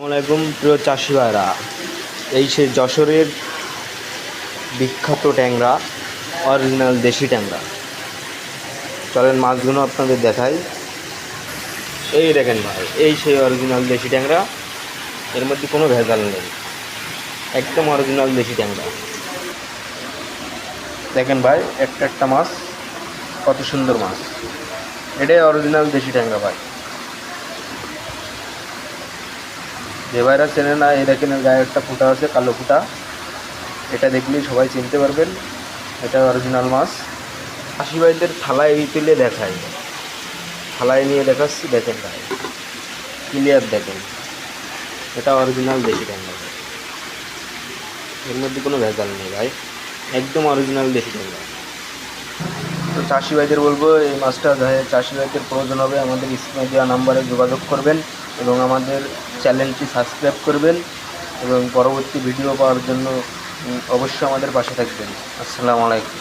আসসালামাইকুম প্রিয় চাষি ভাইরা, এই সেই যশোরের বিখ্যাত ট্যাংরা, অরিজিনাল দেশি ট্যাংরা। চলেন মাছগুলো আপনাদের দেখাই। এই দেখেন ভাই, এই সেই অরিজিনাল দেশি ট্যাংরা, এর মধ্যে কোনো ভেজাল নেই, একদম অরিজিনাল দেশি ট্যাংরা। দেখেন ভাই, একটা একটা মাছ কত সুন্দর মাছ, এটাই অরিজিনাল দেশি ট্যাংরা ভাই। যে ভাইরা চেনে না, এই দেখেন এর গায়ে একটা ফুটা আছে, কালো ফুটা, এটা দেখলেই সবাই চিনতে পারবেন এটা অরিজিনাল মাছ। চাষি ভাইদের থালায় এই তুলে দেখাই, থালায় নিয়ে দেখাচ্ছি, দেখেন ভাই ক্লিয়ার দেখেন, এটা অরিজিনাল দেশি ট্যাংরা, এর মধ্যে কোনো ভেজাল নেই ভাই, একদম অরিজিনাল দেশি ট্যাংরা। তো চাষি ভাইদের বলবো, এই মাছটা চাষি ভাইদের প্রয়োজন হবে আমাদের স্ক্রিনে দেওয়া নাম্বারে যোগাযোগ করবেন এবং আমাদের চ্যানেলটি সাবস্ক্রাইব করবেন এবং পরবর্তী ভিডিও পাওয়ার জন্য অবশ্যই আমাদের পাশে থাকবেন। আসসালামু আলাইকুম।